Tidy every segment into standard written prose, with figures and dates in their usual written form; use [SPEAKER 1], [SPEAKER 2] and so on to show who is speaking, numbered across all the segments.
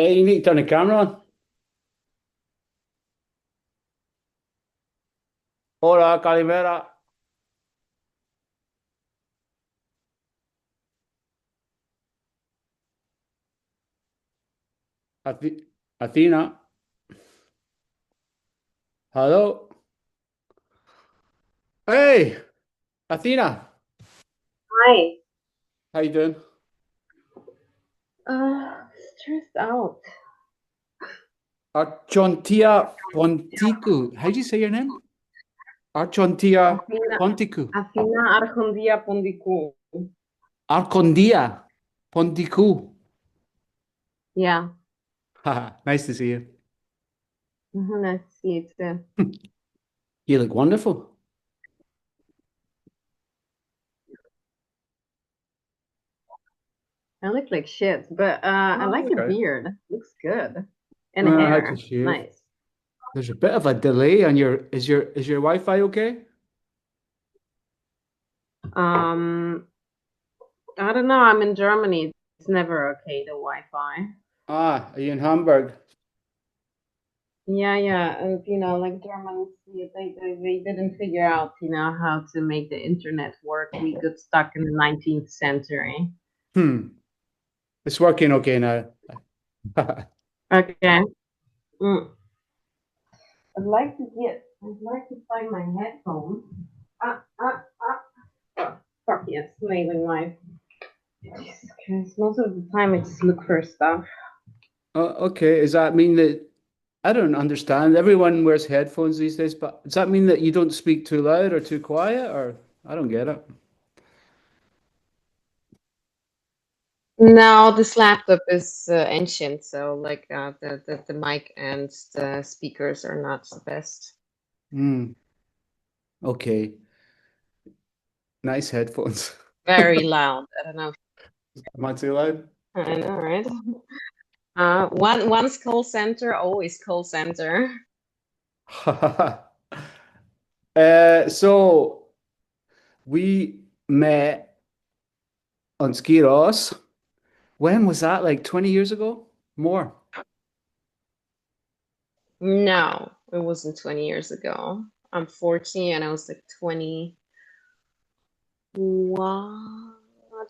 [SPEAKER 1] Hey, you need to turn the camera on. Hola, Calimera. Athina. Hello. Hey, Athina.
[SPEAKER 2] Hi.
[SPEAKER 1] How you doing?
[SPEAKER 2] Stressed out.
[SPEAKER 1] Archontia Pontiko. How do you say your name? Archontia
[SPEAKER 2] Athina,
[SPEAKER 1] Pontiko.
[SPEAKER 2] Athina Archontia Pontiko.
[SPEAKER 1] Arcondia Pontiko.
[SPEAKER 2] Yeah.
[SPEAKER 1] Haha, nice to see you.
[SPEAKER 2] Nice to see you too.
[SPEAKER 1] You look wonderful.
[SPEAKER 2] I look like shit, but I
[SPEAKER 1] Oh,
[SPEAKER 2] like the
[SPEAKER 1] okay.
[SPEAKER 2] beard. Looks good. And the
[SPEAKER 1] How to
[SPEAKER 2] hair.
[SPEAKER 1] shave.
[SPEAKER 2] Nice.
[SPEAKER 1] There's a bit of a delay on your. Is your Wi-Fi okay?
[SPEAKER 2] Um, I don't know. I'm in Germany. It's never okay, the Wi-Fi.
[SPEAKER 1] Ah, are you in Hamburg?
[SPEAKER 2] Yeah. And like Germans, they didn't figure out, how to make the internet work. We got stuck in the 19th century.
[SPEAKER 1] Hmm. It's working okay now.
[SPEAKER 2] Okay. Mm. I'd like to find my headphones. Ah, ah, ah. Oh, fuck yes, nailing knife. Jesus Christ, most of the time I just look for stuff.
[SPEAKER 1] Okay. Does that mean that I don't understand? Everyone wears headphones these days, but does that mean that you don't speak too loud or too quiet, or I don't get it.
[SPEAKER 2] Now this laptop is ancient, so like the mic and the speakers are not the best.
[SPEAKER 1] Hmm. Okay. Nice headphones.
[SPEAKER 2] Very loud. I don't know.
[SPEAKER 1] Am I too loud?
[SPEAKER 2] I know, right? Once call center, always call center.
[SPEAKER 1] So we met on Ski Ross. When was that? Like 20 years ago? More.
[SPEAKER 2] No, it wasn't 20 years ago. I'm 40 and I was like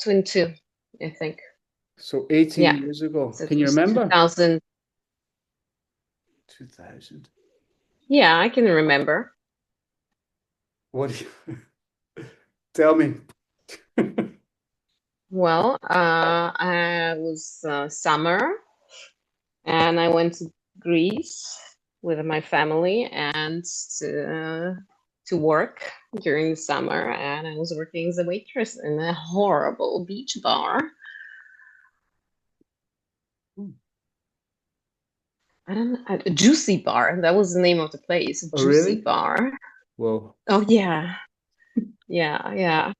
[SPEAKER 2] 22, I think.
[SPEAKER 1] So 18
[SPEAKER 2] Yeah.
[SPEAKER 1] years ago.
[SPEAKER 2] So it
[SPEAKER 1] Can you
[SPEAKER 2] was
[SPEAKER 1] remember?
[SPEAKER 2] 2000.
[SPEAKER 1] 2000.
[SPEAKER 2] Yeah, I can remember.
[SPEAKER 1] What do you tell me?
[SPEAKER 2] Well, I was summer and I went to Greece with my family and to work during the summer. And I was working as a waitress in a horrible beach bar. I don't know, a juicy bar. That was the name of the place,
[SPEAKER 1] Oh,
[SPEAKER 2] juicy
[SPEAKER 1] really?
[SPEAKER 2] bar.
[SPEAKER 1] Whoa.
[SPEAKER 2] Oh yeah, yeah.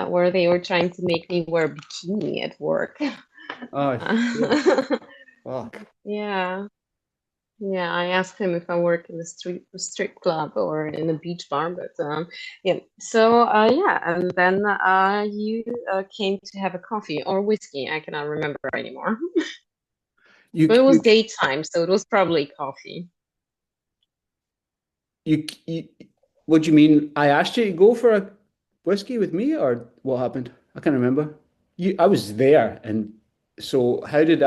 [SPEAKER 2] Where they were trying to make me wear bikini at work.
[SPEAKER 1] Oh, shit.
[SPEAKER 2] Uh,
[SPEAKER 1] Fuck.
[SPEAKER 2] yeah, yeah. I asked him if I work in a strip club or in a beach bar, but yeah. So yeah, and then you came to have a coffee or whiskey. I cannot remember anymore.
[SPEAKER 1] You,
[SPEAKER 2] But it was
[SPEAKER 1] you,
[SPEAKER 2] daytime, so it was probably coffee.
[SPEAKER 1] you, what do you mean? I asked you to go for a whiskey with me, or what happened? I can't remember. I was there, and so how did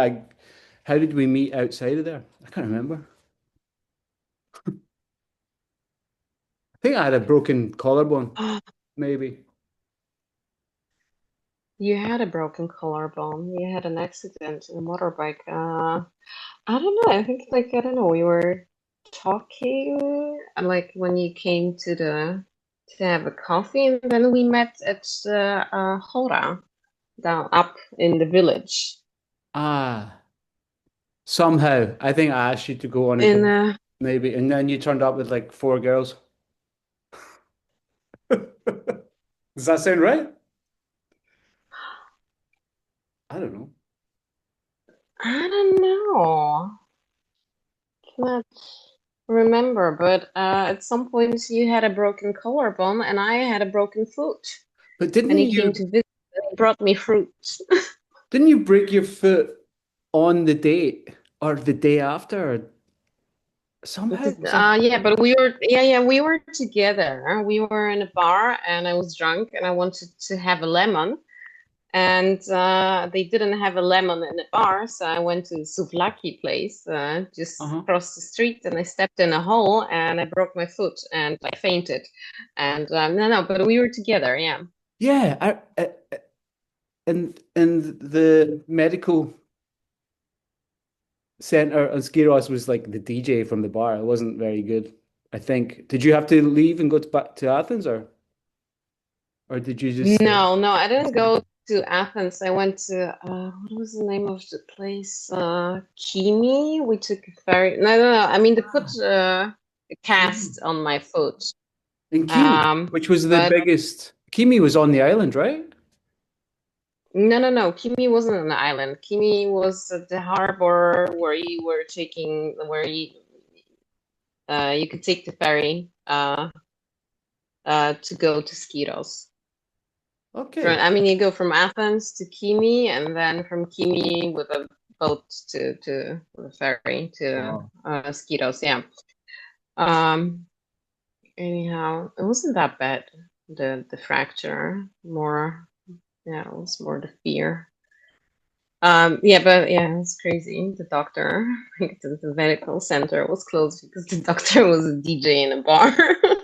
[SPEAKER 1] we meet outside of there? I can't remember. I think I had a broken collarbone, maybe.
[SPEAKER 2] You had a broken collarbone. You had an accident in a motorbike. I don't know. I think like I don't know. We were talking like when you came to have a coffee, and then we met at Hora down up in the village.
[SPEAKER 1] Ah, somehow I think I asked you to go on a
[SPEAKER 2] In
[SPEAKER 1] date, maybe, and then you turned up with like four girls. Does that sound right? I don't know.
[SPEAKER 2] I don't know. Cannot remember, but at some point you had a broken collarbone, and I had a broken foot.
[SPEAKER 1] But
[SPEAKER 2] And he came to visit and he brought me fruits.
[SPEAKER 1] didn't you break your foot on the date? or the day after, or somehow it was a.
[SPEAKER 2] Yeah, but we were together. We were in a bar and I was drunk and I wanted to have a lemon. And they didn't have a lemon in the bar, so I went to the souvlaki place just
[SPEAKER 1] Uh-huh.
[SPEAKER 2] across the street, and I stepped in a hole and I broke my foot and I fainted. And no, but we were together, yeah.
[SPEAKER 1] Yeah, and the medical center on Skiros was like the DJ from the bar. It wasn't very good, I think. Did you have to leave and go back to Athens, or did you just stay?
[SPEAKER 2] No, no, I didn't go to Athens. I went to what was the name of the place? Kimi. We took a ferry. No, no, no. I mean, they put a
[SPEAKER 1] Kimi.
[SPEAKER 2] cast on my foot.
[SPEAKER 1] In Kimi,
[SPEAKER 2] Um,
[SPEAKER 1] which was the
[SPEAKER 2] but
[SPEAKER 1] biggest. Kimi was on the island, right?
[SPEAKER 2] No, no, no. Kimi wasn't an island. Kimi was the harbor where you were taking, where you could take the ferry to go to Skiros. From,
[SPEAKER 1] Okay.
[SPEAKER 2] I mean, you go from Athens to Kimi, and then from Kimi with a boat to with a ferry to
[SPEAKER 1] Wow.
[SPEAKER 2] Skiros. Yeah. Um. Anyhow, it wasn't that bad. The fracture, more, yeah, it was more the fear. Yeah, but yeah, it's crazy. The doctor, like the medical center was closed because the doctor was a DJ in a bar.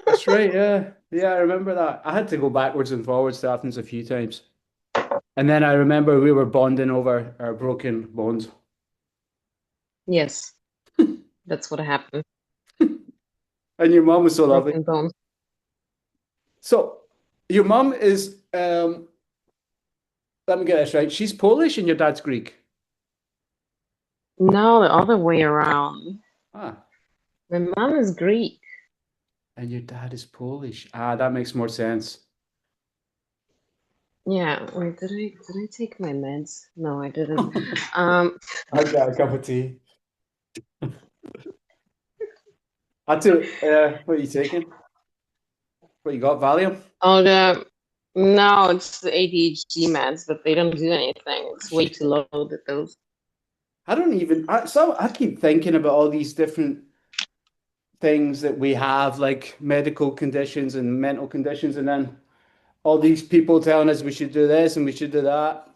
[SPEAKER 1] That's right, yeah. Yeah, I remember that. I had to go backwards and forwards to Athens a few times. And then I remember we were bonding over our broken bones.
[SPEAKER 2] Yes, that's what happened.
[SPEAKER 1] And your mom was so lovely.
[SPEAKER 2] Broken bones.
[SPEAKER 1] So your mom is let me get this right. She's Polish and your dad's Greek.
[SPEAKER 2] No, the other way around.
[SPEAKER 1] Ah,
[SPEAKER 2] My mom is Greek.
[SPEAKER 1] and your dad is Polish. Ah, that makes more sense.
[SPEAKER 2] Yeah, wait, did I take my meds? No, I didn't. Um,
[SPEAKER 1] I've got a cup of tea. Had to, what are you taking? What you got, Valium?
[SPEAKER 2] oh the no, it's the ADHD meds, but they don't do anything. It's way too low the dose.
[SPEAKER 1] I don't even, I keep thinking about all these different things that we have, like medical conditions and mental conditions, and then all these people telling us we should do this and we should do that.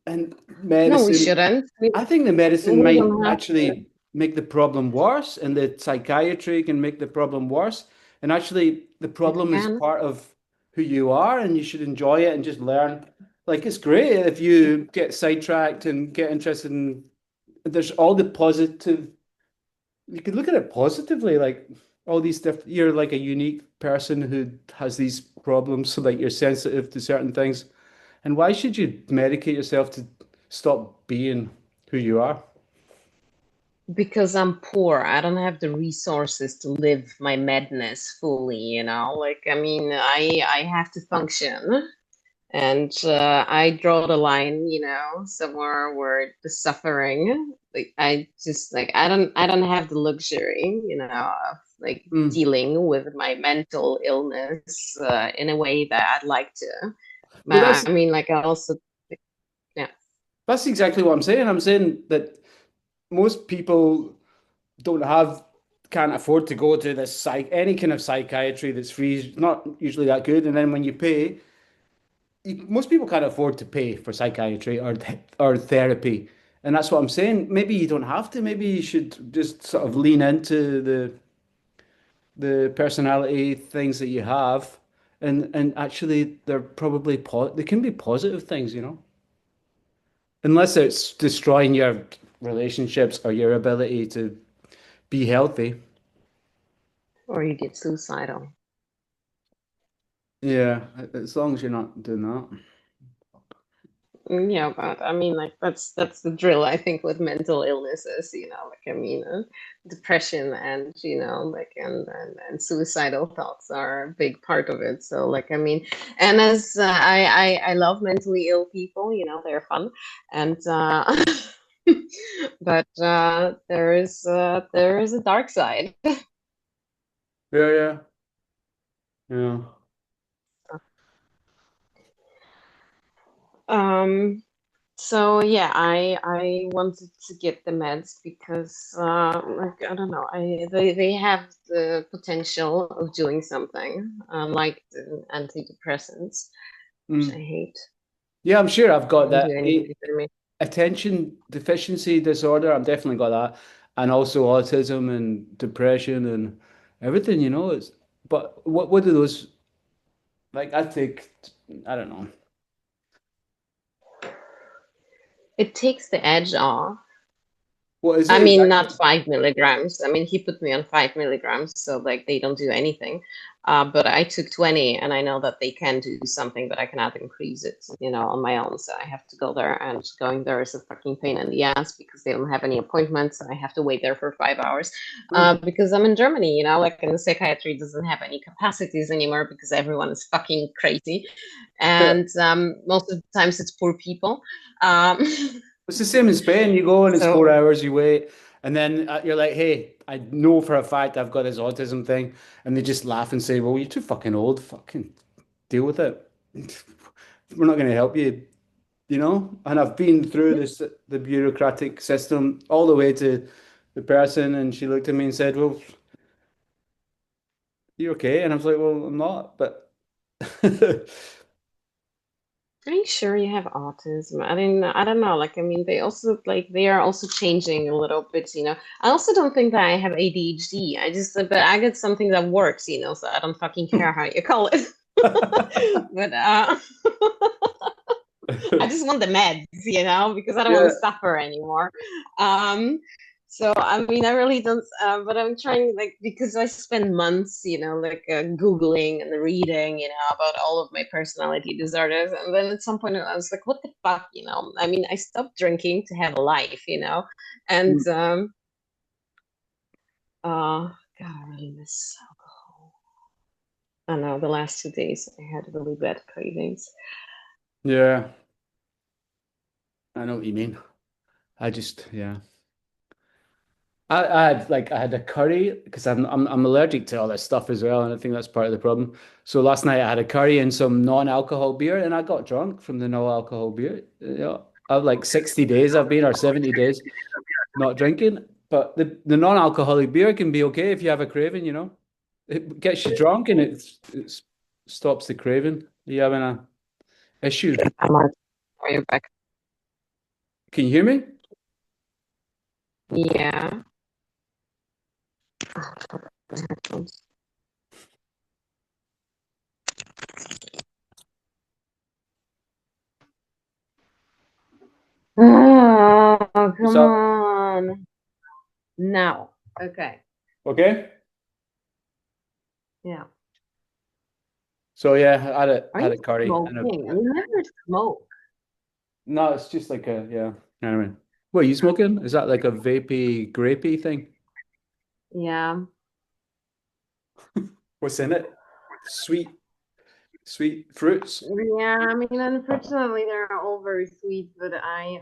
[SPEAKER 1] And
[SPEAKER 2] No, we
[SPEAKER 1] medicine,
[SPEAKER 2] shouldn't.
[SPEAKER 1] I think the medicine
[SPEAKER 2] We
[SPEAKER 1] might
[SPEAKER 2] don't have to.
[SPEAKER 1] actually make the problem worse, and the psychiatry can make the problem worse. And actually, the
[SPEAKER 2] It
[SPEAKER 1] problem is
[SPEAKER 2] can.
[SPEAKER 1] part of who you are, and you should enjoy it and just learn. Like, it's great if you get sidetracked and get interested in, there's all the positive, you could look at it positively, like all these different, you're like a unique person who has these problems, so like you're sensitive to certain things. And why should you medicate yourself to stop being who you are?
[SPEAKER 2] Because I'm poor, I don't have the resources to live my madness fully, Like, I mean, I have to function, and I draw the line, somewhere where the suffering, like, I don't have the luxury, of like
[SPEAKER 1] Mm.
[SPEAKER 2] dealing with my mental illness in a way that I'd like to.
[SPEAKER 1] But
[SPEAKER 2] But I mean, like, I also, yeah.
[SPEAKER 1] that's exactly what I'm saying. I'm saying that most people don't have can't afford to go to this any kind of psychiatry that's free, is not usually that good. And then when you pay, most people can't afford to pay for psychiatry or therapy. And that's what I'm saying. Maybe you don't have to. Maybe you should just sort of lean into the personality things that you have, and actually they're probably they can be positive things, unless it's destroying your relationships or your ability to be healthy.
[SPEAKER 2] Or you get suicidal.
[SPEAKER 1] Yeah, as long as you're not doing that.
[SPEAKER 2] Yeah, but I mean, like, that's the drill, I think, with mental illnesses, like, I mean, depression and, like, and suicidal thoughts are a big part of it. So, like, I mean, and as I love mentally ill people, they're fun, and but there is a dark side.
[SPEAKER 1] Yeah, yeah, yeah.
[SPEAKER 2] Um, So yeah, I wanted to get the meds because like I don't know, they have the potential of doing something, like the antidepressants, which I
[SPEAKER 1] Mm.
[SPEAKER 2] hate.
[SPEAKER 1] Yeah, I'm sure I've
[SPEAKER 2] They
[SPEAKER 1] got
[SPEAKER 2] don't do
[SPEAKER 1] that.
[SPEAKER 2] anything for me.
[SPEAKER 1] Attention deficiency disorder. I'm definitely got that, and also autism and depression and everything. It's but what do those like? I take I don't know.
[SPEAKER 2] It takes the edge off.
[SPEAKER 1] What is
[SPEAKER 2] I
[SPEAKER 1] it
[SPEAKER 2] mean, not
[SPEAKER 1] exactly?
[SPEAKER 2] 5 milligrams. I mean, he put me on 5 milligrams, so like they don't do anything. But I took 20, and I know that they can do something, but I cannot increase it, on my own. So I have to go there, and going there is a fucking pain in the ass because they don't have any appointments, and I have to wait there for 5 hours.
[SPEAKER 1] Huh.
[SPEAKER 2] Because I'm in Germany, like, and the psychiatry doesn't have any capacities anymore because everyone is fucking crazy, and most of the times it's poor people. Um,
[SPEAKER 1] It's the same in Spain. You go and it's four
[SPEAKER 2] so.
[SPEAKER 1] hours, you wait, and then you're like, "Hey, I know for a fact I've got this autism thing," and they just laugh and say, "Well, you're too fucking old. Fucking deal with it. We're not going to help you." And I've been through the bureaucratic system all the way to the person, and she looked at me and said, "Well, you're okay," and I was like, "Well, I'm not," but
[SPEAKER 2] Are you sure you have autism? I mean, I don't know. Like, I mean, they are also changing a little bit. I also don't think that I have ADHD. But I get something that works, so I don't fucking care how you call it. But I just want the meds, because I don't want
[SPEAKER 1] yeah,
[SPEAKER 2] to suffer anymore. Um, so I mean, I really don't. But I'm trying, like, because I spend months, like googling and reading, about all of my personality disorders, and then at some point I was like, what the fuck? I mean, I stopped drinking to have a life, and God, I really miss alcohol. I know the last 2 days I had really bad cravings.
[SPEAKER 1] yeah, I know what you mean. Yeah. I had a curry because I'm allergic to all this stuff as well, and I think that's part of the problem. So last night I had a curry and some non-alcohol beer, and I got drunk from the non-alcohol beer. I've like 60 days I've been or 70 days not drinking, but the non-alcoholic beer can be okay if you have a craving. It gets you drunk and it stops the craving. Are you having a issue?
[SPEAKER 2] I'm on. Are you back?
[SPEAKER 1] Can you hear me?
[SPEAKER 2] Yeah. Oh,
[SPEAKER 1] What's
[SPEAKER 2] come
[SPEAKER 1] up?
[SPEAKER 2] on. Now. Okay.
[SPEAKER 1] Okay.
[SPEAKER 2] Yeah.
[SPEAKER 1] So yeah,
[SPEAKER 2] Are
[SPEAKER 1] had
[SPEAKER 2] you
[SPEAKER 1] a curry and a
[SPEAKER 2] smoking? I never smoke.
[SPEAKER 1] no, it's just like a yeah. Anyway, what are you smoking? Is that like a vapey, grapey thing?
[SPEAKER 2] Yeah.
[SPEAKER 1] What's in it? Sweet fruits.
[SPEAKER 2] Yeah, I mean, unfortunately, they're all very sweet, but I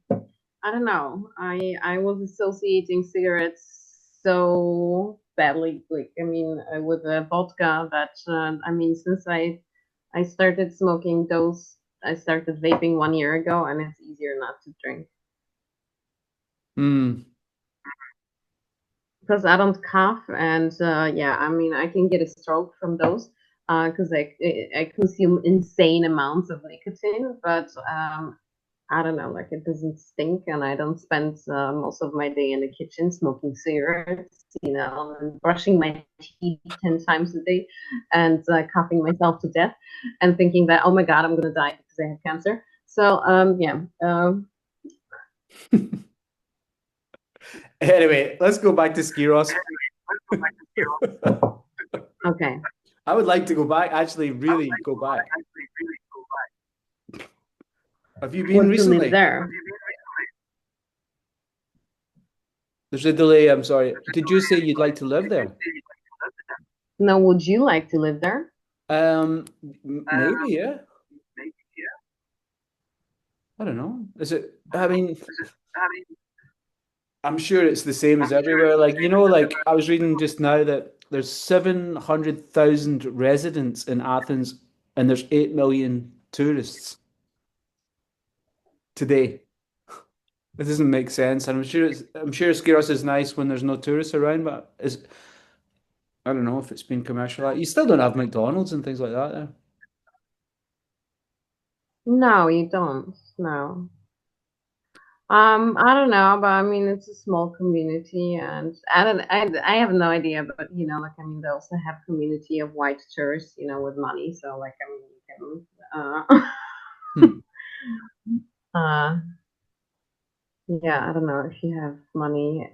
[SPEAKER 2] don't know. I was associating cigarettes so badly, like, I mean, with vodka that, I mean, since I started smoking those, I started vaping 1 year ago, and it's easier not to drink
[SPEAKER 1] Hmm.
[SPEAKER 2] because I don't cough, and yeah, I mean, I can get a stroke from those because I consume insane amounts of nicotine, but I don't know, like it doesn't stink, and I don't spend most of my day in the kitchen smoking cigarettes, and brushing my teeth 10 times a day, and coughing myself to death, and thinking that, oh my God, I'm gonna die because I have cancer. So yeah,
[SPEAKER 1] Anyway, let's go back to Skiros.
[SPEAKER 2] okay.
[SPEAKER 1] I would like to go back, actually, really go back. Have you been
[SPEAKER 2] What to live
[SPEAKER 1] recently?
[SPEAKER 2] there?
[SPEAKER 1] There's a delay, I'm sorry. Did you say you'd like to live there?
[SPEAKER 2] Now, would you like to live there?
[SPEAKER 1] Maybe, yeah. I don't know. I mean, I'm sure it's the same as everywhere. Like, like I was reading just now that there's 700,000 residents in Athens and there's 8 million tourists. today. It doesn't make sense. And I'm sure Skiros is nice when there's no tourists around, but is I don't know if it's been commercialized. You still don't have McDonald's and things like that there.
[SPEAKER 2] No, you don't. No. I don't know, but I mean, it's a small community, and I have no idea, but like I mean, they also have community of white tourists, with money. So like, I mean, you can,
[SPEAKER 1] Hmm.
[SPEAKER 2] uh, yeah, I don't know if you have money.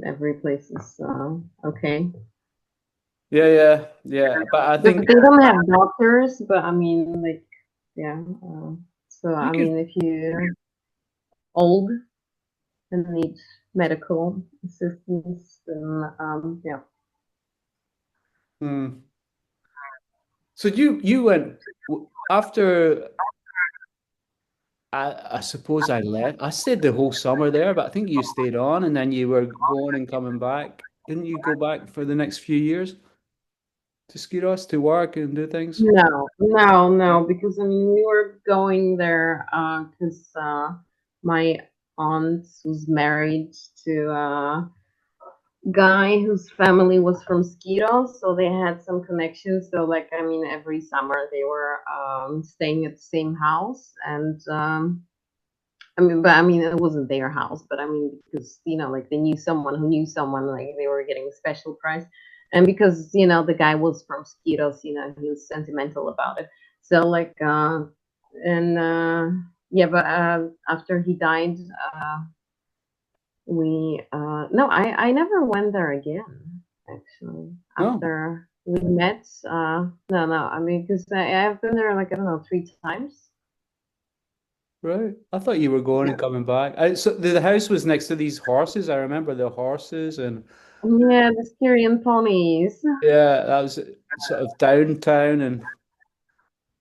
[SPEAKER 2] Every place is okay.
[SPEAKER 1] Yeah, yeah, yeah. But I
[SPEAKER 2] They
[SPEAKER 1] think
[SPEAKER 2] don't have doctors, but I mean, like, yeah. So
[SPEAKER 1] you
[SPEAKER 2] I
[SPEAKER 1] could.
[SPEAKER 2] mean, if you're old and need medical assistance, then yeah.
[SPEAKER 1] Hmm. So you went after I suppose I left. I stayed the whole summer there, but I think you stayed on and then you were going and coming back. Didn't you go back for the next few years to Skiros to work and do things?
[SPEAKER 2] No, no, no, because I mean, we were going there because my aunt was married to a guy whose family was from Skiros, so they had some connections. So, like, I mean, every summer they were staying at the same house, and I mean, but I mean, it wasn't their house, but I mean, because like they knew someone who knew someone, like they were getting a special price, and because the guy was from Skiros, he was sentimental about it. So like, and yeah, but after he died, we no, I never went there again. Actually,
[SPEAKER 1] No,
[SPEAKER 2] after we met, no, no, I mean, because I've been there like I don't know 3 times.
[SPEAKER 1] right. I thought you were going
[SPEAKER 2] Yeah.
[SPEAKER 1] and coming back. So the house was next to these horses. I remember the horses and
[SPEAKER 2] Yeah, the Styrian ponies.
[SPEAKER 1] yeah, that was sort of downtown and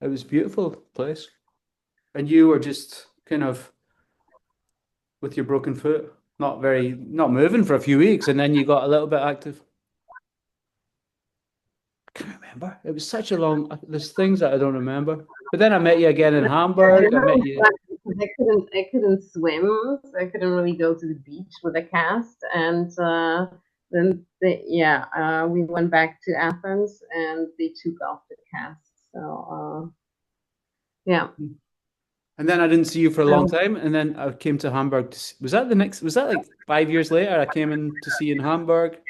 [SPEAKER 1] it was a beautiful place. And you were just kind of with your broken foot, not moving for a few weeks, and then you got a little bit active. I can't remember. It was such a long. There's things that I don't remember. But then I met you again in
[SPEAKER 2] I
[SPEAKER 1] Hamburg. I met
[SPEAKER 2] remember
[SPEAKER 1] you.
[SPEAKER 2] that because I couldn't swim, so I couldn't really go to the beach with a cast. And then yeah, we went back to Athens and they took off the cast. So yeah.
[SPEAKER 1] And then I didn't see you for a long
[SPEAKER 2] Um,
[SPEAKER 1] time. And then I came to Hamburg. Was that the next? Was that like 5 years later? I came in to see you in Hamburg.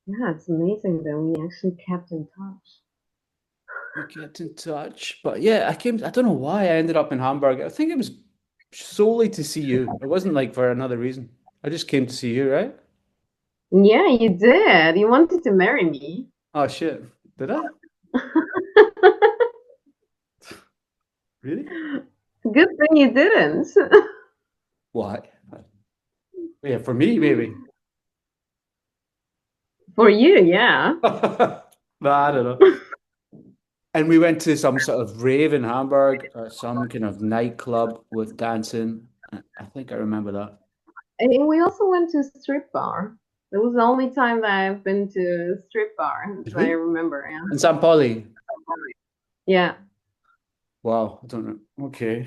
[SPEAKER 2] yeah, it's amazing that we actually kept in touch.
[SPEAKER 1] We kept in touch. But yeah, I came. I don't know why I ended up in Hamburg. I think it was solely to see you. It wasn't like for another reason. I just came to see you, right?
[SPEAKER 2] Yeah, you did. You wanted to marry me.
[SPEAKER 1] Oh shit. Did I? Really?
[SPEAKER 2] Good thing you didn't.
[SPEAKER 1] Why? Yeah, for me, maybe.
[SPEAKER 2] For you, yeah.
[SPEAKER 1] No, I don't know. And we went to some sort of rave in Hamburg or some kind of nightclub with dancing. I think I remember that.
[SPEAKER 2] And we also went to a strip bar. It was the only time that I've been to a strip bar
[SPEAKER 1] Did
[SPEAKER 2] that I
[SPEAKER 1] we?
[SPEAKER 2] remember. Yeah.
[SPEAKER 1] In San Pauli.
[SPEAKER 2] Yeah.
[SPEAKER 1] Wow, I don't know. Okay.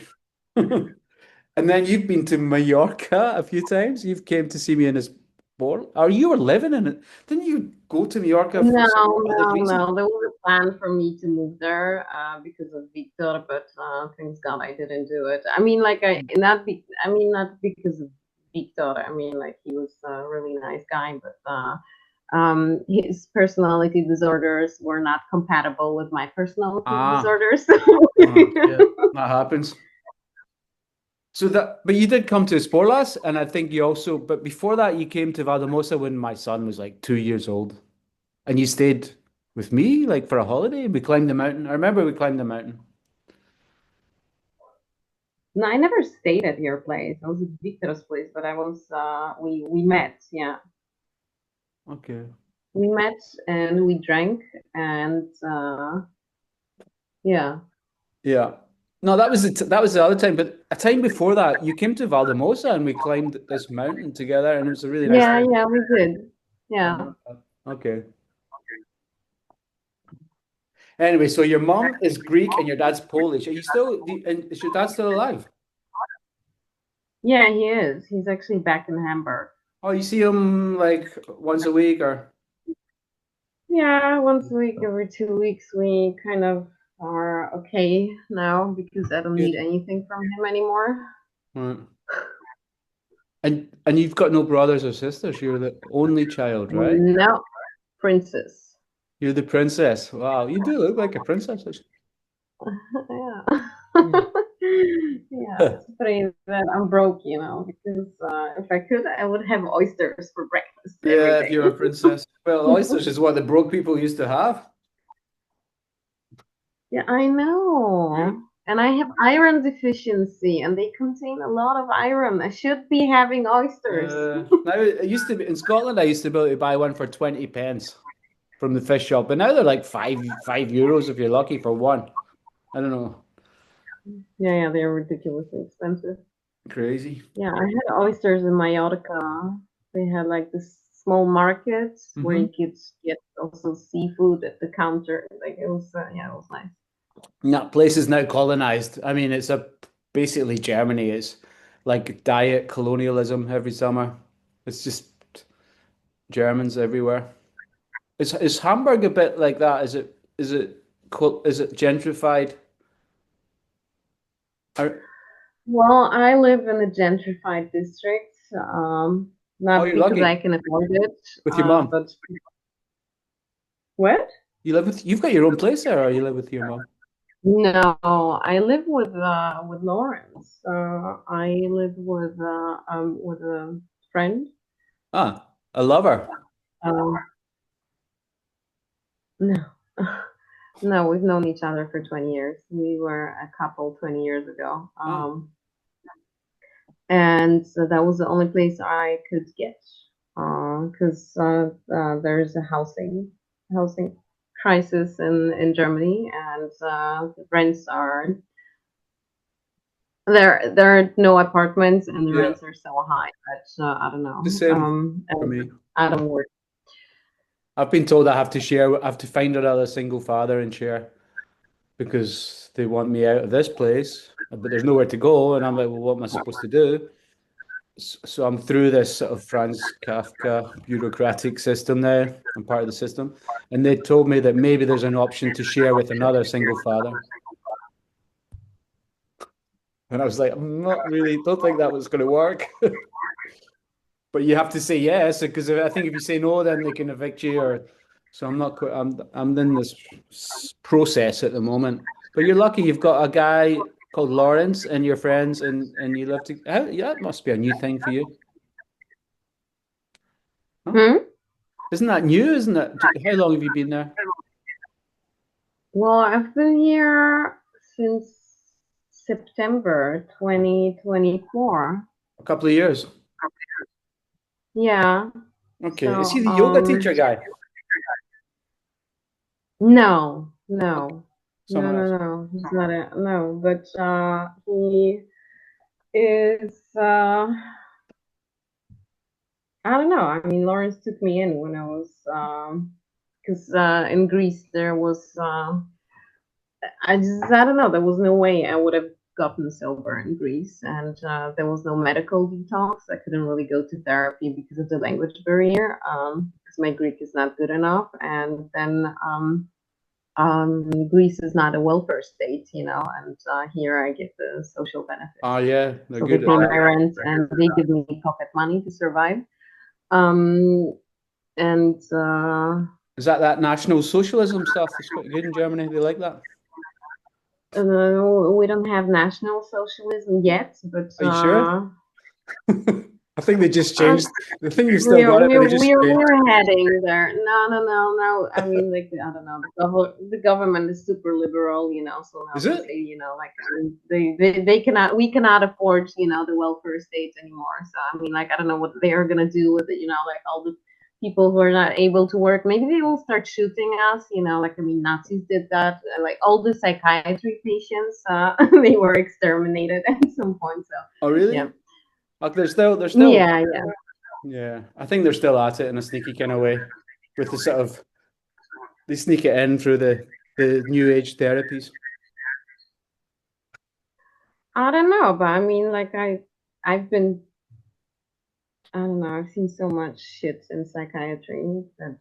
[SPEAKER 1] And then you've been to Mallorca a few times. You've came to see me in a sport. Or you were living in it. Didn't you go to Mallorca for
[SPEAKER 2] No,
[SPEAKER 1] some other
[SPEAKER 2] no,
[SPEAKER 1] reason?
[SPEAKER 2] no. There was a plan for me to move there because of Victor, but thanks God I didn't do it. I mean, like I mean, not because of Victor. I mean, like he was a really nice guy, but his personality disorders were not compatible with my personality
[SPEAKER 1] Ah,
[SPEAKER 2] disorders.
[SPEAKER 1] oh, yeah, that happens. So that, but you did come to Sporlas, and I think you also, but before that, you came to Valdemosa when my son was like 2 years old, and you stayed with me like for a holiday. We climbed the mountain. I remember we climbed the mountain.
[SPEAKER 2] No, I never stayed at your place. I was at Victor's place, but I was we met, yeah.
[SPEAKER 1] Okay.
[SPEAKER 2] We met and we drank and yeah.
[SPEAKER 1] Yeah. No, that was the other time, but a time before that, you came to Valdemosa and we climbed this mountain together, and it was a really nice
[SPEAKER 2] Yeah,
[SPEAKER 1] time.
[SPEAKER 2] yeah, we did.
[SPEAKER 1] I
[SPEAKER 2] Yeah.
[SPEAKER 1] remember that. Okay. Anyway, so your mom is Greek and your dad's Polish. Are you still, and is your dad still alive?
[SPEAKER 2] Yeah, he is. He's actually back in Hamburg.
[SPEAKER 1] Oh, you see him like once a week or?
[SPEAKER 2] Yeah, once a week, every 2 weeks, we kind of are okay now because I don't need
[SPEAKER 1] Good.
[SPEAKER 2] anything from him anymore.
[SPEAKER 1] Right. And you've got no brothers or sisters. You're the only child, right?
[SPEAKER 2] No, princess.
[SPEAKER 1] You're the princess. Wow, you do look like a princess.
[SPEAKER 2] Yeah.
[SPEAKER 1] Hmm.
[SPEAKER 2] Yeah, it's pretty that I'm broke, because if I could, I would have oysters for breakfast every
[SPEAKER 1] Yeah, if
[SPEAKER 2] day.
[SPEAKER 1] you're a princess. Well, oysters is what the broke people used to have.
[SPEAKER 2] Yeah, I
[SPEAKER 1] Yeah.
[SPEAKER 2] know. And I have iron deficiency, and they contain a lot of iron. I should be having oysters.
[SPEAKER 1] Now it used to be in Scotland. I used to be able to buy one for 20 pence from the fish shop, but now they're like five euros if you're lucky for one. I don't know.
[SPEAKER 2] Yeah, yeah, they're ridiculously expensive.
[SPEAKER 1] Crazy.
[SPEAKER 2] Yeah, I had oysters in Mallorca. They had like this small market where
[SPEAKER 1] Hmm.
[SPEAKER 2] you could get also seafood at the counter. Like it was, yeah, it was nice.
[SPEAKER 1] That place is now colonized. I mean, it's a basically Germany. It's like diet colonialism every summer. It's just Germans everywhere. Is Hamburg a bit like that? Is it gentrified? Are,
[SPEAKER 2] Well, I live in a gentrified district,
[SPEAKER 1] oh,
[SPEAKER 2] not
[SPEAKER 1] you're
[SPEAKER 2] because I
[SPEAKER 1] lucky
[SPEAKER 2] can afford it,
[SPEAKER 1] with your mom.
[SPEAKER 2] but what?
[SPEAKER 1] You've got your own place there, or you live with your mom?
[SPEAKER 2] No, I live with Lawrence. I live with a friend.
[SPEAKER 1] Ah, a lover.
[SPEAKER 2] Um, no, no, we've known each other for 20 years. We were a couple 20 years ago.
[SPEAKER 1] Ah,
[SPEAKER 2] And so that was the only place I could get because there's a housing crisis in Germany, and the rents are there are no apartments, and the
[SPEAKER 1] yeah,
[SPEAKER 2] rents are so high that I don't
[SPEAKER 1] the
[SPEAKER 2] know.
[SPEAKER 1] same for
[SPEAKER 2] And
[SPEAKER 1] me.
[SPEAKER 2] I don't work.
[SPEAKER 1] I've been told I have to share. I have to find another single father and share because they want me out of this place, but there's nowhere to go, and I'm like, well, what am I supposed to do? So I'm through this sort of Franz Kafka bureaucratic system now. I'm part of the system. And they told me that maybe there's an option to share with another single father. And I was like, I'm not really, don't think that was going to work. But you have to say yes, because I think if you say no, then they can evict you. Or so I'm not quite, I'm in this process at the moment. But you're lucky you've got a guy called Lawrence and your friends and you live to, yeah, that must be a new thing for you. Huh?
[SPEAKER 2] Hmm?
[SPEAKER 1] Isn't that new? Isn't it? How long have you been there?
[SPEAKER 2] Well, I've been here since September 2024.
[SPEAKER 1] A couple of years.
[SPEAKER 2] Yeah.
[SPEAKER 1] Okay. Is he
[SPEAKER 2] So,
[SPEAKER 1] the yoga teacher guy?
[SPEAKER 2] no,
[SPEAKER 1] Okay.
[SPEAKER 2] no, no,
[SPEAKER 1] Someone else.
[SPEAKER 2] no, no. He's not a no, but he is. I don't know. I mean, Lawrence took me in when I was because in Greece there was I don't know. There was no way I would have gotten sober in Greece, and there was no medical detox. I couldn't really go to therapy because of the language barrier. Because my Greek is not good enough, and then Greece is not a welfare state, and here I get the social benefits.
[SPEAKER 1] Oh yeah, they're
[SPEAKER 2] So they
[SPEAKER 1] good at
[SPEAKER 2] pay my
[SPEAKER 1] that.
[SPEAKER 2] rent and they give me pocket money to survive. Um, and
[SPEAKER 1] Is that national socialism stuff that's quite good in Germany? They like that.
[SPEAKER 2] we don't have national socialism yet, but
[SPEAKER 1] Are you sure? I think they just
[SPEAKER 2] uh,
[SPEAKER 1] changed. The thing you've still
[SPEAKER 2] we're
[SPEAKER 1] got it, but
[SPEAKER 2] we're
[SPEAKER 1] they just
[SPEAKER 2] we're
[SPEAKER 1] changed.
[SPEAKER 2] we're heading there. No, no, no, no. I mean, like I don't know. The government is super liberal, so now
[SPEAKER 1] Is
[SPEAKER 2] they
[SPEAKER 1] it?
[SPEAKER 2] say, like they cannot we cannot afford, the welfare states anymore. So I mean, like I don't know what they are gonna do with it. Like all the people who are not able to work. Maybe they will start shooting us. Like I mean, Nazis did that. Like all the psychiatry patients, they were exterminated at some point. So
[SPEAKER 1] Oh really?
[SPEAKER 2] yeah,
[SPEAKER 1] Like they're still,
[SPEAKER 2] yeah, yeah.
[SPEAKER 1] yeah. I think they're still at it in a sneaky kind of way, with the sort of they sneak it in through the. the new age therapies?
[SPEAKER 2] I don't know, but I mean, like I've been, I don't know, I've seen so much shit in psychiatry that,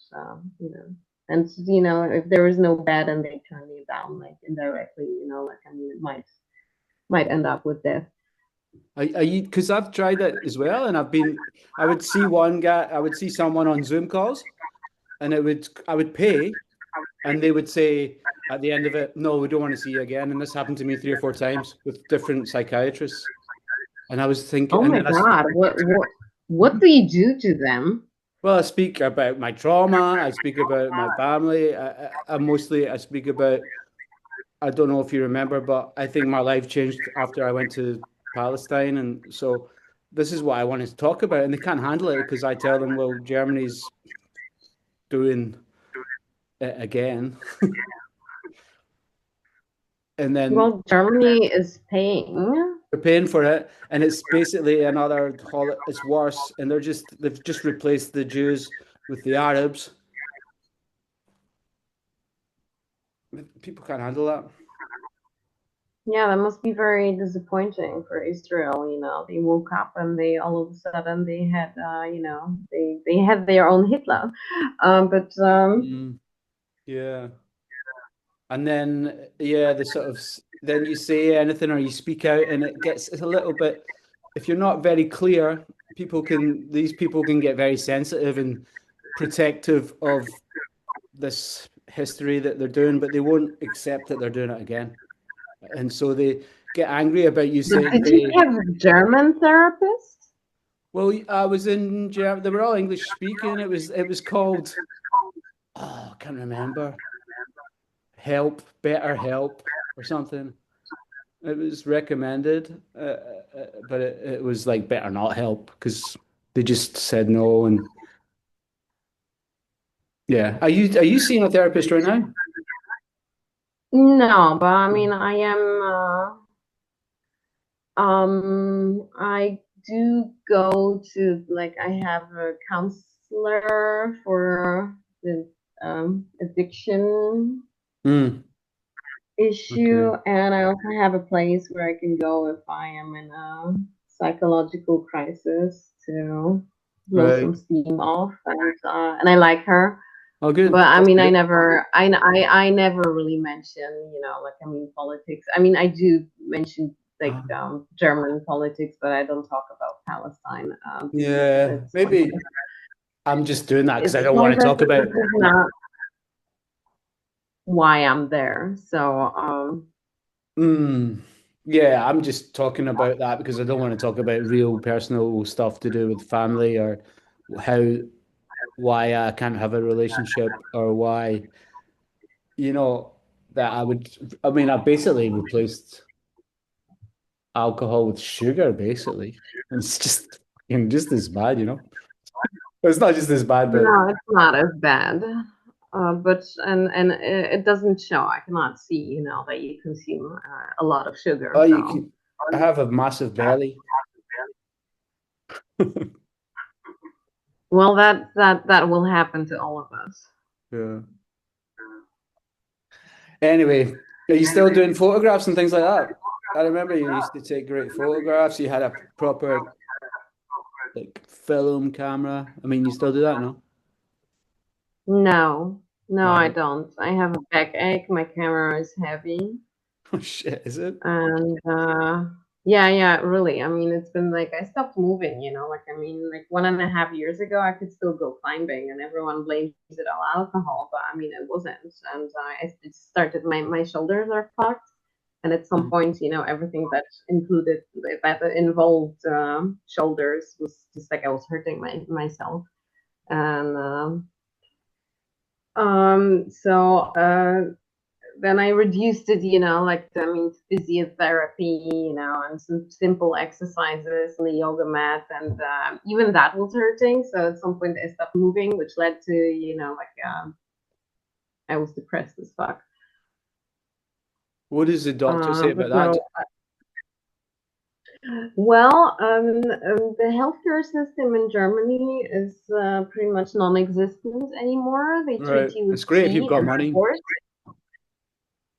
[SPEAKER 2] and if there is no bed and they turn you down, like indirectly, like I mean, it might end up with death.
[SPEAKER 1] Are you, because I've tried that as well, and I would see I would see someone on Zoom calls, and I would pay, and they would say at the end of it, no, we don't want to see you again. And this happened to me 3 or 4 times with different psychiatrists. And I was thinking,
[SPEAKER 2] Oh
[SPEAKER 1] and
[SPEAKER 2] my
[SPEAKER 1] then
[SPEAKER 2] God, what do you do to them?
[SPEAKER 1] well, I speak about my trauma. I speak about my family. I speak about, I don't know if you remember, but I think my life changed after I went to Palestine. And so this is what I wanted to talk about. And they can't handle it because I tell them, well, Germany's doing it again. And then
[SPEAKER 2] Well, Germany is paying.
[SPEAKER 1] they're paying for it. And it's basically it's worse. And they've just replaced the Jews with the Arabs. People can't handle that.
[SPEAKER 2] Yeah, that must be very disappointing for Israel. They woke up and they all of a sudden they had, they had their own Hitler. But
[SPEAKER 1] Mm, yeah. And then, yeah, then you say anything or you speak out, and it's a little bit, if you're not very clear, these people can get very sensitive and protective of this history that they're doing, but they won't accept that they're doing it again. And so they get angry about you saying,
[SPEAKER 2] did you
[SPEAKER 1] hey,
[SPEAKER 2] have a German therapist?
[SPEAKER 1] well, I was in Germany, they were all English speaking. It was called, oh, I can't remember, Better Help or something. It was recommended, but it was like better not help because they just said no. And yeah, are you seeing a therapist right now?
[SPEAKER 2] No, but I mean, I am. I do go to, like, I have a counselor for the addiction
[SPEAKER 1] Mm,
[SPEAKER 2] issue,
[SPEAKER 1] okay,
[SPEAKER 2] and I also have a place where I can go if I am in a psychological crisis to blow some
[SPEAKER 1] right.
[SPEAKER 2] steam off, and I like her.
[SPEAKER 1] Oh, good.
[SPEAKER 2] But I
[SPEAKER 1] That's
[SPEAKER 2] mean,
[SPEAKER 1] good.
[SPEAKER 2] I never really mention, like, I mean, politics. I mean, I do mention, like,
[SPEAKER 1] Ah,
[SPEAKER 2] German politics, but I don't talk about Palestine, because
[SPEAKER 1] yeah, maybe I'm just doing that because I
[SPEAKER 2] it's
[SPEAKER 1] don't want to
[SPEAKER 2] pointless
[SPEAKER 1] talk
[SPEAKER 2] because
[SPEAKER 1] about.
[SPEAKER 2] it's not why I'm there. So,
[SPEAKER 1] Mm, yeah, I'm just talking about that because I don't want to talk about real personal stuff to do with family or how why I can't have a relationship or why you know that I mean I basically replaced alcohol with sugar basically. And it's just as bad. It's not just as bad, but
[SPEAKER 2] no, it's not as bad. But and it doesn't show. I cannot see, that you consume a lot of sugar.
[SPEAKER 1] oh, you
[SPEAKER 2] So,
[SPEAKER 1] can I have a massive belly.
[SPEAKER 2] well, that will happen to all of us.
[SPEAKER 1] Yeah. Anyway, are you still doing photographs and things like that? I remember you used to take great photographs. You had a proper like film camera. I mean, you still do that, no?
[SPEAKER 2] No, no, I
[SPEAKER 1] Right.
[SPEAKER 2] don't. I have a backache. My camera is heavy.
[SPEAKER 1] Oh shit, is it?
[SPEAKER 2] And yeah, yeah, really. I mean, it's been like I stopped moving, like I mean, like 1.5 years ago, I could still go climbing, and everyone blames it on alcohol, but I mean, it wasn't. And it started, my shoulders are fucked. And at some
[SPEAKER 1] Mm.
[SPEAKER 2] point, everything that involved shoulders was just like I was hurting myself. And so then I reduced it, like, I mean, physiotherapy, and some simple exercises on the yoga mat, and even that was hurting. So at some point I stopped moving, which led to, like, I was depressed as fuck.
[SPEAKER 1] What does the doctor say
[SPEAKER 2] But
[SPEAKER 1] about that?
[SPEAKER 2] no, well, the healthcare system in Germany is pretty much non-existent anymore. They treat
[SPEAKER 1] Right.
[SPEAKER 2] you with
[SPEAKER 1] It's great if you've
[SPEAKER 2] tea
[SPEAKER 1] got
[SPEAKER 2] and
[SPEAKER 1] money.
[SPEAKER 2] sports.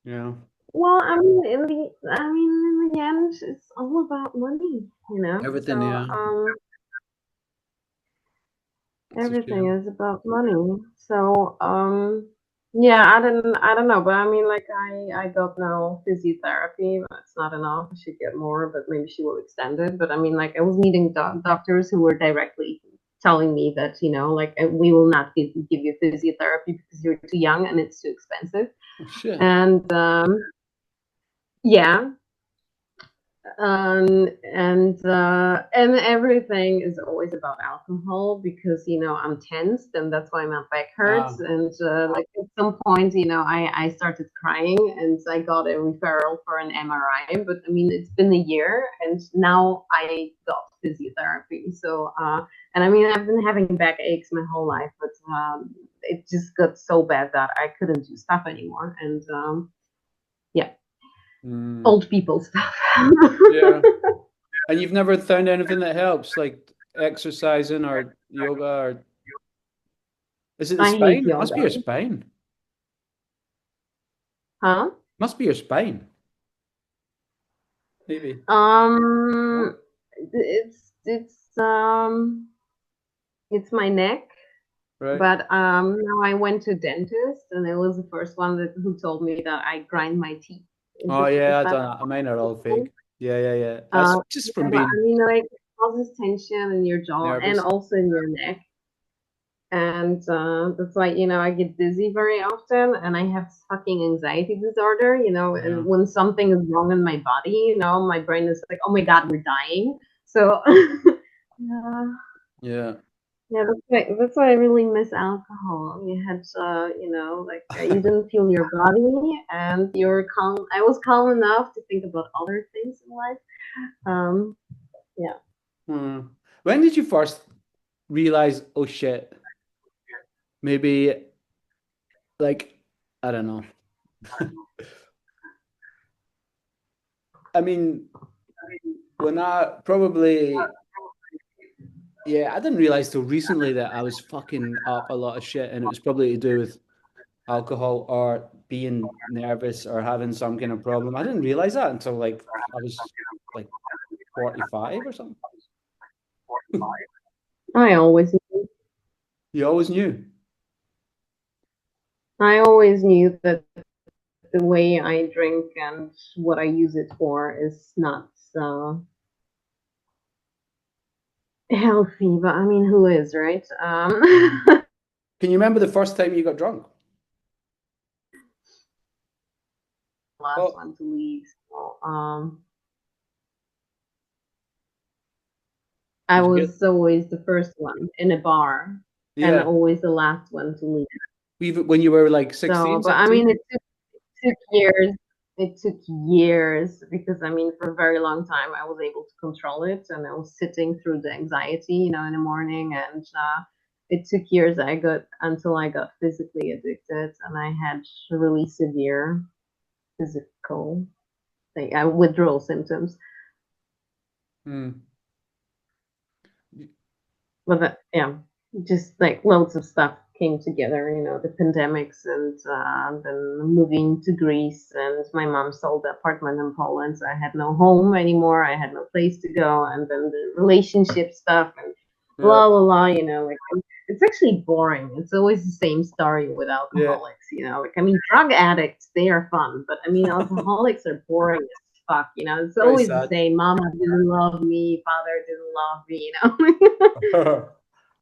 [SPEAKER 1] Yeah.
[SPEAKER 2] Well, in the end, it's all about money, you know.
[SPEAKER 1] Everything,
[SPEAKER 2] So,
[SPEAKER 1] yeah. It's a
[SPEAKER 2] everything
[SPEAKER 1] shame.
[SPEAKER 2] is about money. So, yeah, I don't know, but I mean, like, I got now physiotherapy. That's not enough. I should get more, but maybe she will extend it. But I mean, like, I was meeting doctors who were directly telling me that, like, we will not give you physiotherapy because you're too young and it's too expensive.
[SPEAKER 1] Oh shit.
[SPEAKER 2] And yeah, and everything is always about alcohol because I'm tensed and that's why my back hurts.
[SPEAKER 1] Ah,
[SPEAKER 2] And like at some point, I started crying and I got a referral for an MRI. But I mean, it's been a year and now I got physiotherapy. So and I mean, I've been having back aches my whole life, but it just got so bad that I couldn't do stuff anymore. And yeah,
[SPEAKER 1] mm,
[SPEAKER 2] old people stuff.
[SPEAKER 1] yeah. And you've never found anything that helps, like exercising or yoga, or is it the
[SPEAKER 2] I hate
[SPEAKER 1] spine? It must
[SPEAKER 2] yoga.
[SPEAKER 1] be your spine.
[SPEAKER 2] Huh?
[SPEAKER 1] Must be your spine, maybe.
[SPEAKER 2] It's my neck,
[SPEAKER 1] Right?
[SPEAKER 2] but now I went to dentist, and it was the first one who told me that I grind my teeth.
[SPEAKER 1] Oh yeah,
[SPEAKER 2] Is
[SPEAKER 1] I
[SPEAKER 2] that
[SPEAKER 1] don't know. Mine are all
[SPEAKER 2] possible?
[SPEAKER 1] fake. Yeah, yeah, yeah. That's just
[SPEAKER 2] Yeah,
[SPEAKER 1] from
[SPEAKER 2] but I
[SPEAKER 1] being
[SPEAKER 2] mean, like, it causes tension in your jaw and
[SPEAKER 1] nervous.
[SPEAKER 2] also in your neck. And that's why I get dizzy very often, and I have fucking anxiety disorder. And
[SPEAKER 1] Yeah.
[SPEAKER 2] when something is wrong in my body, my brain is like, oh my god, we're dying. So yeah,
[SPEAKER 1] Yeah.
[SPEAKER 2] yeah, that's why I really miss alcohol. You had like you didn't feel your body and you're calm. I was calm enough to think about other things in life. um yeah.
[SPEAKER 1] Hmm. When did you first realize, oh shit, maybe like I don't know. I mean, when I probably yeah, I didn't realize till recently that I was fucking up a lot of shit, and it was probably to do with alcohol or being nervous or having some kind of problem. I didn't realize that until like I was like 45 or something.
[SPEAKER 2] I always
[SPEAKER 1] You always knew.
[SPEAKER 2] I always knew that the way I drink and what I use it for is not healthy. But I mean, who is, right?
[SPEAKER 1] Mm. Can you remember the first time you got drunk?
[SPEAKER 2] Last
[SPEAKER 1] Oh,
[SPEAKER 2] one to leave. So, I
[SPEAKER 1] did you get?
[SPEAKER 2] was always the first one in a bar and
[SPEAKER 1] Yeah.
[SPEAKER 2] always the last one to leave.
[SPEAKER 1] Even when you were like
[SPEAKER 2] So,
[SPEAKER 1] 16,
[SPEAKER 2] but I mean,
[SPEAKER 1] 17?
[SPEAKER 2] took years. It took years because I mean, for a very long time, I was able to control it, and I was sitting through the anxiety, in the morning, and it took years. I got until I got physically addicted, and I had really severe physical withdrawal symptoms.
[SPEAKER 1] Hmm.
[SPEAKER 2] But yeah, just like loads of stuff came together, the pandemics and then moving to Greece, and my mom sold the apartment in Poland, so I had no home anymore. I had no place to go, and then the relationship stuff and
[SPEAKER 1] Yeah.
[SPEAKER 2] blah blah blah. Like it's actually boring. It's always the same story with
[SPEAKER 1] Yeah.
[SPEAKER 2] alcoholics. Like I mean, drug addicts they are fun, but I mean, alcoholics are boring as fuck. It's
[SPEAKER 1] Very
[SPEAKER 2] always the
[SPEAKER 1] sad.
[SPEAKER 2] same. Mama didn't love me, father didn't love me.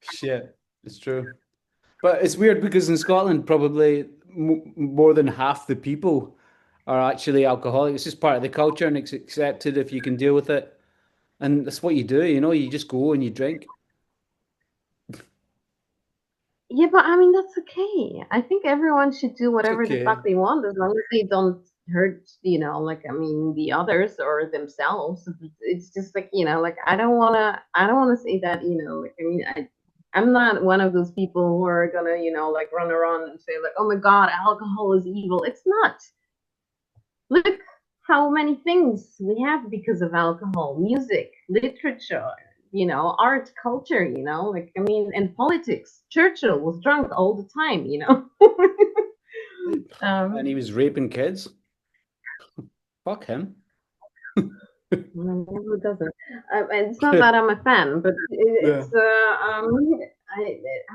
[SPEAKER 1] Shit, it's true. But it's weird because in Scotland, probably m more than half the people are actually alcoholic. It's just part of the culture and it's accepted if you can deal with it. And that's what you do, you just go and you drink.
[SPEAKER 2] Yeah, but I mean that's okay. I think everyone should do
[SPEAKER 1] It's
[SPEAKER 2] whatever the fuck
[SPEAKER 1] okay.
[SPEAKER 2] they want as long as they don't hurt, like I mean the others or themselves. It's just like, like I don't wanna say that, like I mean I'm not one of those people who are gonna, like run around and say like, oh my God, alcohol is evil. It's not. Look how many things we have because of alcohol: music, literature, art, culture, like I mean, and politics. Churchill was drunk all the time.
[SPEAKER 1] And he
[SPEAKER 2] um,
[SPEAKER 1] was raping kids. Fuck him.
[SPEAKER 2] No, who doesn't? It's not that I'm a fan, but
[SPEAKER 1] Yeah.
[SPEAKER 2] I, I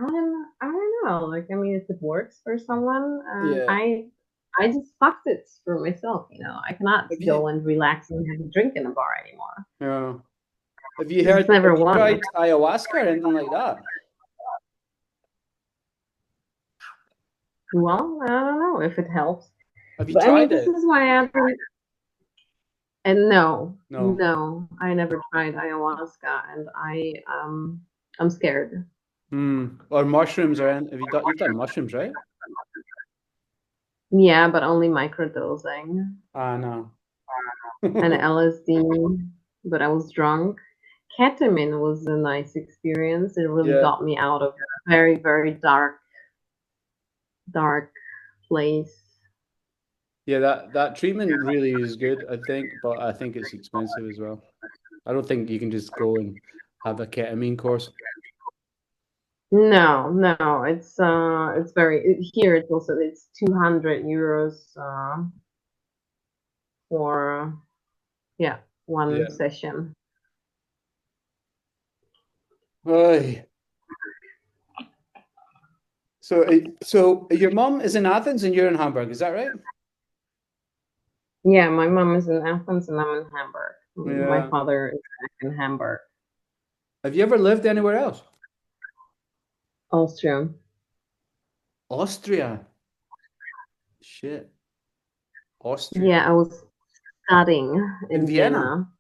[SPEAKER 2] don't know. Like, I mean, if it works for someone,
[SPEAKER 1] Yeah.
[SPEAKER 2] I just fucked it for myself. You know, I cannot
[SPEAKER 1] Have
[SPEAKER 2] go
[SPEAKER 1] you
[SPEAKER 2] and relax and have a drink in a bar anymore.
[SPEAKER 1] yeah. Have you
[SPEAKER 2] It's
[SPEAKER 1] heard have
[SPEAKER 2] never
[SPEAKER 1] you
[SPEAKER 2] won.
[SPEAKER 1] tried ayahuasca or anything like that?
[SPEAKER 2] Well, I don't know if it helps,
[SPEAKER 1] Have you
[SPEAKER 2] but I mean,
[SPEAKER 1] tried
[SPEAKER 2] this
[SPEAKER 1] it?
[SPEAKER 2] is why I think. And no,
[SPEAKER 1] No.
[SPEAKER 2] no, I never tried ayahuasca, and I'm scared.
[SPEAKER 1] Hmm. Or mushrooms or anything. Have you've done mushrooms, right?
[SPEAKER 2] Yeah, but only microdosing
[SPEAKER 1] Ah, no.
[SPEAKER 2] and LSD. But I was drunk. Ketamine was a nice experience. It really
[SPEAKER 1] Yeah.
[SPEAKER 2] got me out of a very, very dark place.
[SPEAKER 1] Yeah, that treatment really is good, I think, but I think it's expensive as well. I don't think you can just go and have a ketamine course.
[SPEAKER 2] No, no, it's here. It's also it's 200 euros for yeah one
[SPEAKER 1] Yeah.
[SPEAKER 2] session.
[SPEAKER 1] Oy. So your mom is in Athens and you're in Hamburg, is that right?
[SPEAKER 2] Yeah, my mom is in Athens and I'm in Hamburg. My
[SPEAKER 1] Yeah.
[SPEAKER 2] father is back in Hamburg,
[SPEAKER 1] Have you ever lived anywhere else?
[SPEAKER 2] Austria.
[SPEAKER 1] Austria. Shit. Austria.
[SPEAKER 2] Yeah, I was studying
[SPEAKER 1] In
[SPEAKER 2] in
[SPEAKER 1] Vienna.
[SPEAKER 2] Vienna.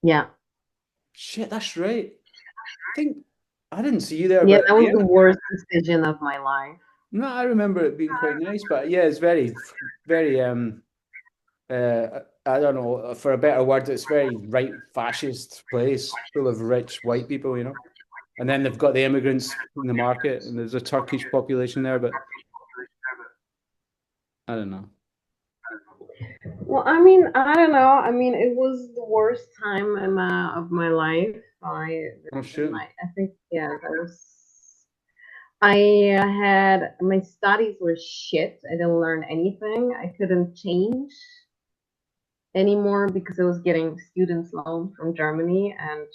[SPEAKER 2] Yeah.
[SPEAKER 1] Shit, that's right. Think I didn't see you there,
[SPEAKER 2] Yeah,
[SPEAKER 1] but
[SPEAKER 2] that was the
[SPEAKER 1] Vienna.
[SPEAKER 2] worst decision of my life.
[SPEAKER 1] No, I remember it being quite nice, but yeah, it's very I don't know, for a better word, it's very right fascist place full of rich white people, you know. And then they've got the immigrants in the market, and there's a Turkish population there, but I don't know.
[SPEAKER 2] Well, I mean, I don't know. I mean, it was the worst time of my life.
[SPEAKER 1] Oh shit.
[SPEAKER 2] I think, yeah, that was. I had my studies were shit. I didn't learn anything. I couldn't change anymore because I was getting students loan from Germany, and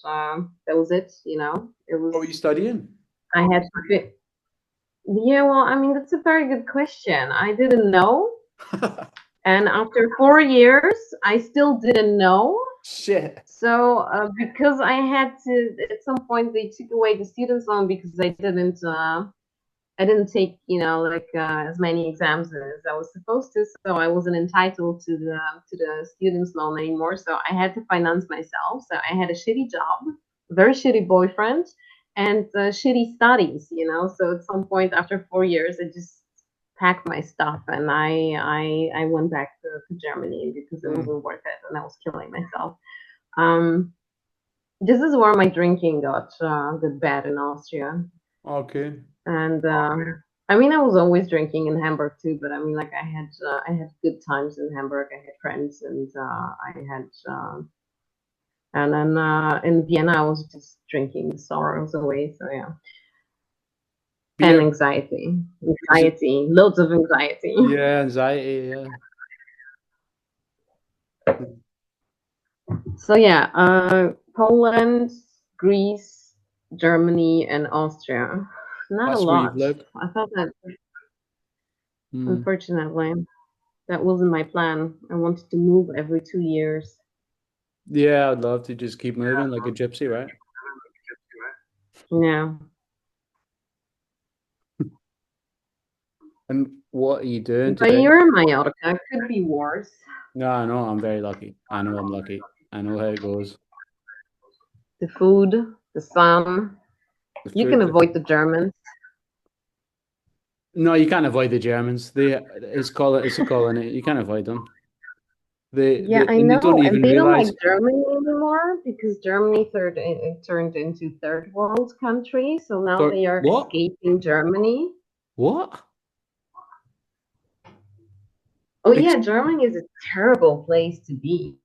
[SPEAKER 2] that was it. You know, it
[SPEAKER 1] What
[SPEAKER 2] was.
[SPEAKER 1] were you studying?
[SPEAKER 2] I had to. Yeah, well, I mean, that's a very good question. I didn't know. And after 4 years, I still didn't know.
[SPEAKER 1] Shit.
[SPEAKER 2] So, because I had to, at some point, they took away the students' loan because I didn't take, like as many exams as I was supposed to. So I wasn't entitled to the students' loan anymore. So I had to finance myself. So I had a shitty job, very shitty boyfriend, and shitty studies. So at some point after 4 years, I just packed my stuff and I went back to Germany because it
[SPEAKER 1] Hmm.
[SPEAKER 2] wasn't worth it, and I was killing myself. Um, this is where my drinking got bad in Austria.
[SPEAKER 1] Okay.
[SPEAKER 2] And I mean, I was always drinking in Hamburg too, but I mean, like I had good times in Hamburg. I had friends, and I had, and then in Vienna, I was just drinking the sorrows away. So yeah, and
[SPEAKER 1] Beer. Was it?
[SPEAKER 2] loads of anxiety.
[SPEAKER 1] Yeah, anxiety. Yeah.
[SPEAKER 2] So yeah, Poland, Greece, Germany, and Austria. Not a
[SPEAKER 1] That's where you've
[SPEAKER 2] lot.
[SPEAKER 1] lived.
[SPEAKER 2] I thought that,
[SPEAKER 1] Hmm.
[SPEAKER 2] unfortunately, that wasn't my plan. I wanted to move every 2 years.
[SPEAKER 1] Yeah, I'd love to just keep moving like a gypsy, right?
[SPEAKER 2] Yeah.
[SPEAKER 1] And what are you doing
[SPEAKER 2] But
[SPEAKER 1] today?
[SPEAKER 2] you're in Mallorca. It could be worse.
[SPEAKER 1] No, I know I'm very lucky. I know I'm lucky. I know how it goes.
[SPEAKER 2] The food, the sun.
[SPEAKER 1] The
[SPEAKER 2] You can
[SPEAKER 1] food.
[SPEAKER 2] avoid the Germans.
[SPEAKER 1] No, you can't avoid the Germans. It's a colony. You can't avoid them.
[SPEAKER 2] Yeah, I
[SPEAKER 1] And they don't
[SPEAKER 2] know. And
[SPEAKER 1] even
[SPEAKER 2] they don't like
[SPEAKER 1] realize
[SPEAKER 2] Germany anymore because Germany it turned into third world country. So now
[SPEAKER 1] they're
[SPEAKER 2] they are
[SPEAKER 1] what?
[SPEAKER 2] escaping Germany.
[SPEAKER 1] What?
[SPEAKER 2] Oh
[SPEAKER 1] Ex
[SPEAKER 2] yeah, Germany is a terrible place to be.